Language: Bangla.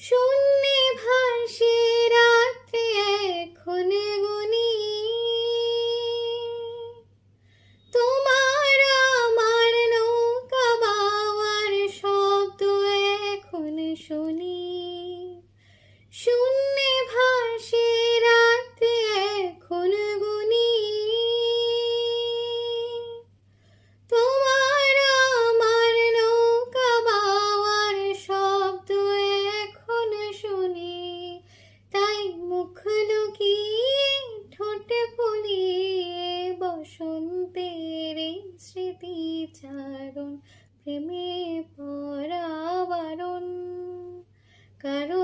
শূন্যে ভাসে রাত্রি এখন গুনি, তোমার আমার নৌকা বাওয়ার শব্দ এখন শুনি। শূন্যে ভাসে রাত্রি এখন গুনি, তোমার আমার নৌকা বাওয়ার শব্দ এখন শুনি। তাই মুখ লুকিয়ে ঠোঁট ফুলিয়ে বসন্তের এই স্মৃতিচারণ, প্রেমে পরাবরণ কারো